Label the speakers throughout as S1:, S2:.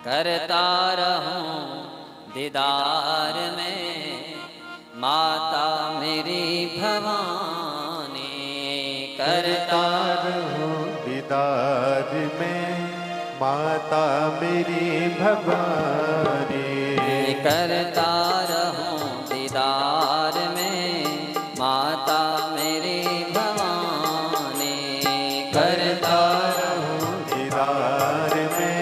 S1: करता रहूं दीदार में माता मेरी भवानी। करता
S2: रहूं दीदार में माता मेरी भवानी।
S1: करता रहूं दीदार में माता मेरी भवानी।
S2: करता रहूं दीदार में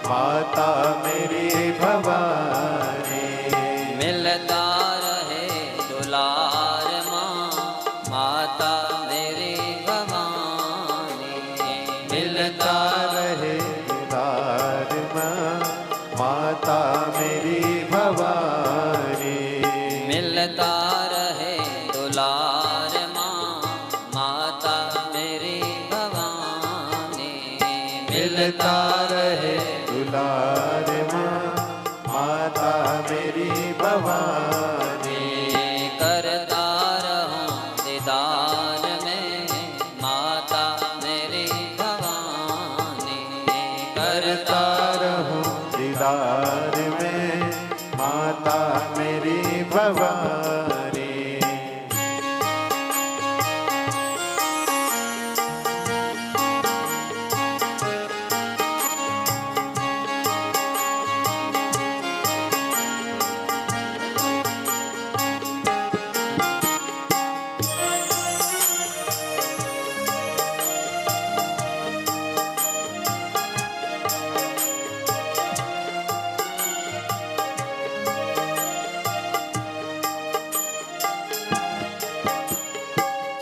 S2: माता मेरी भवानी।
S1: मिलता रहे दुलार माँ माता मेरी भवानी।
S2: मिलता रहे दुलार माँ माता मेरी भवानी।
S1: मिलता रहे दुलार माँ माता मेरी भवानी।
S2: मिलता रहे दुलार माँ माता मेरी भवानी।
S1: करता रहूं दीदार में माता मेरी भवानी।
S2: करता रहूं दीदार में माता मेरी भवानी।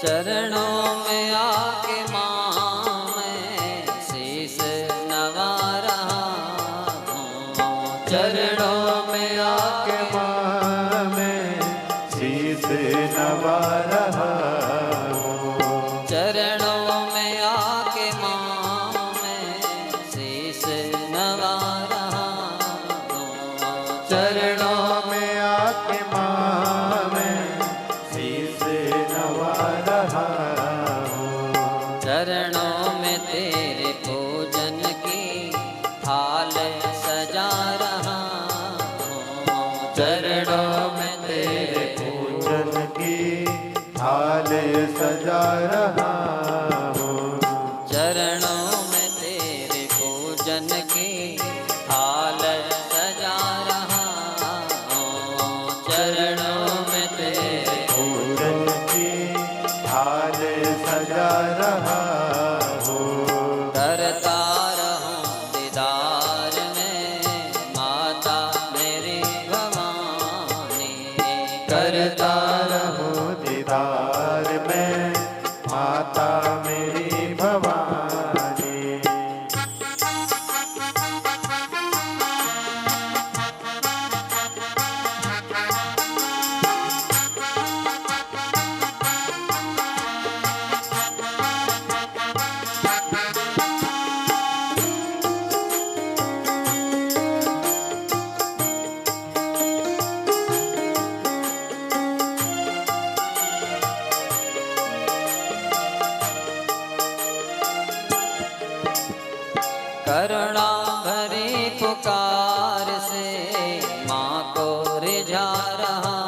S1: चरणों में आके माँ मैं शीस नवा रहा हूँ।
S2: चरणों में आके माँ मैं शीस नवा रहा हूँ।
S1: चरणों में आके माँ मैं शीस नवा रहा हूँ।
S2: चरणों में आके माँ मैं शीस नवा रहा हूँ।
S1: चरणों में तेरे पूजन की थाल सजा रहा हूँ।
S2: चरणों में तेरे पूजन की थाल सजा रहा हूँ।
S1: चरणों में तेरे पूजन की थाल सजा रहा हूँ। चरणों में तेरे
S2: पूजन की थाल सजा रहा हूँ।
S1: करता रहूं दीदार में माता मेरी भवानी।
S2: करता रहूं दीदार में माता मेरी भवानी।
S1: करुणा भरी पुकार से माँ को रिझा रहा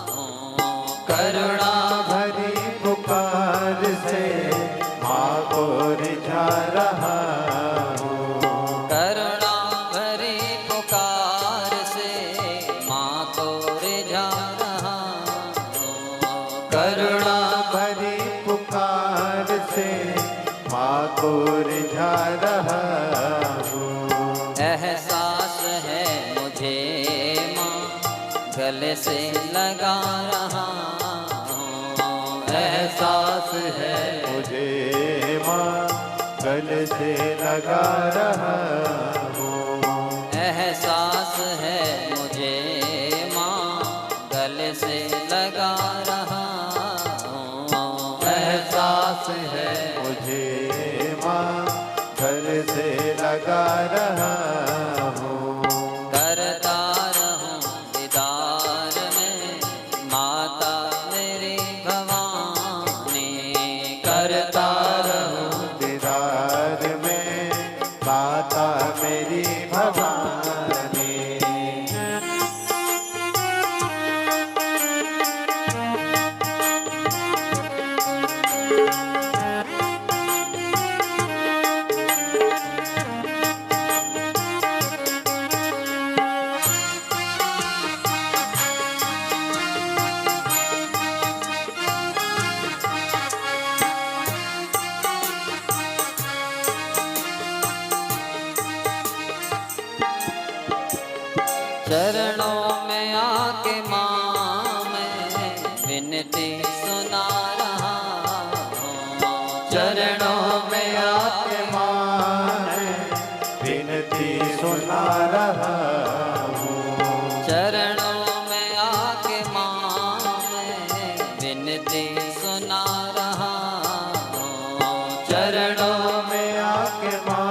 S1: हूँ।
S2: करुणा भरी पुकार से माँ को रिझा रहा हूँ।
S1: करुणा भरी पुकार से माँ को रिझा रहा हूँ।
S2: करुणा भरी पुकार से माँ को रिझा रहा हूँ।
S1: एहसास है मुझे माँ गले से लगा रहा हूँ।
S2: एहसास है मुझे माँ गले से लगा रहा हूँ।
S1: एहसास है मुझे माँ गले से लगा रहा हूँ।
S2: एहसास है मुझे माँ गले से लगा रहा हूँ।
S1: करता रहूं दीदार में माता मेरी भवानी।
S2: करता रहूं दीदार में माता मेरी भवानी।
S1: चरणों में आके माँ मैं विनती सुना रहा हूँ।
S2: चरणों में आके माँ विनती सुना रहा हूँ।
S1: चरणों में आके माँ मैं विनती सुना रहा हूँ।
S2: चरणों में आके माँ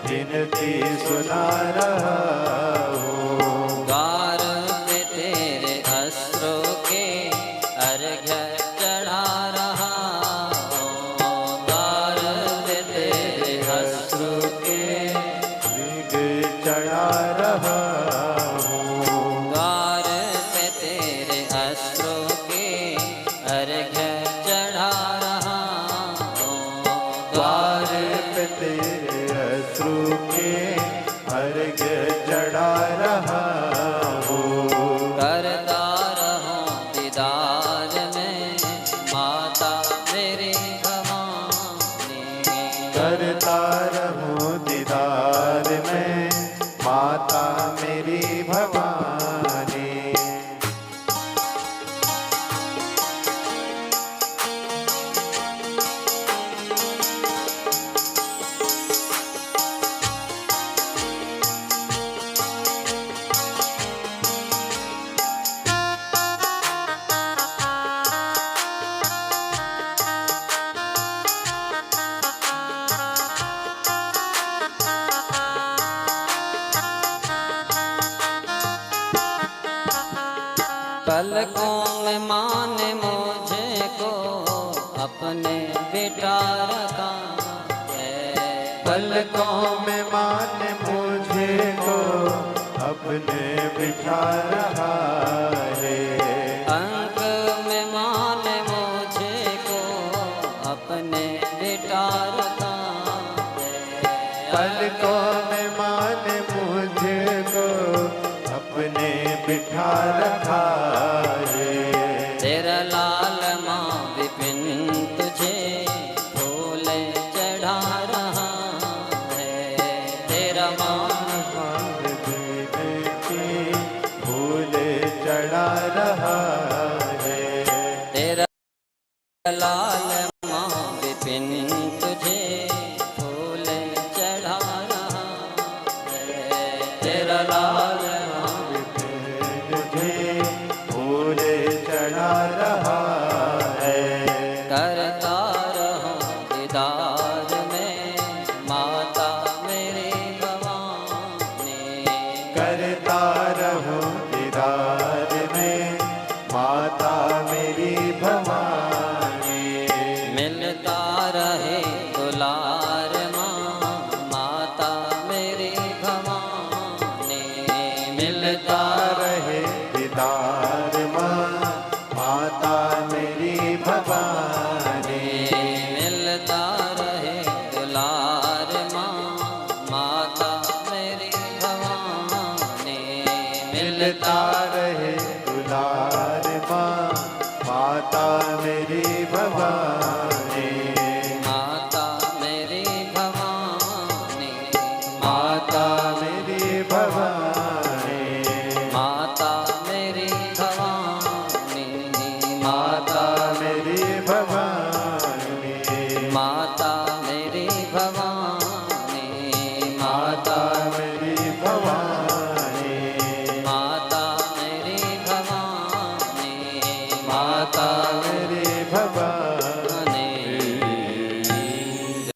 S2: विनती सुना रहा हूँ।
S1: द्वार पे तेरे अश्रु के अर्घ्य चढ़ा रहा हूँ। द्वार पे तेरे अश्रु के
S2: चढ़ा रहा हूँ।
S1: द्वार पे तेरे अश्रु के अर्घ्य चढ़ा रहा हूँ।
S2: द्वार पे तेरे अश्रु के अर्घ्य चढ़ा रहा हूँ।
S1: करता रहूं दीदार में माता मेरी भवानी।
S2: करता रहूं दीदार में माता मेरी भवानी।
S1: पलकों में माँ ने मुझे को अपने बिठा रखा है।
S2: पलकों में माँ ने मुझे को अपने बिठा रहा है।
S1: अंक में माँ ने मुझे को अपने बिठा रखा है।
S2: पलकों में माँ ने मुझे को अपने बिठा रखा है।
S1: तेरा लाल माँ विपिन तुझे फूल चढ़ा रहा है। तेरा माँ
S2: फूल चढ़ा रहा है।
S1: तेरा लाल माँ विपिन तुझे फूल चढ़ा रहा है। तेरा लाल
S2: तुझे फूल चढ़ा रहा है।
S1: करता रहूं दीदार में माता मेरी भवानी।
S2: करता रहूं दीदार में माता मेरी भवानी।
S1: मिलता रहे दुलार माँ माता मेरी भवानी। मिलता
S2: रहे दीदार माँ माता मेरी भवानी।
S1: मिलता रहे दुलार माँ माता मेरी भवानी।
S2: मिलता रहे दुलार माँ माता मेरी भवानी।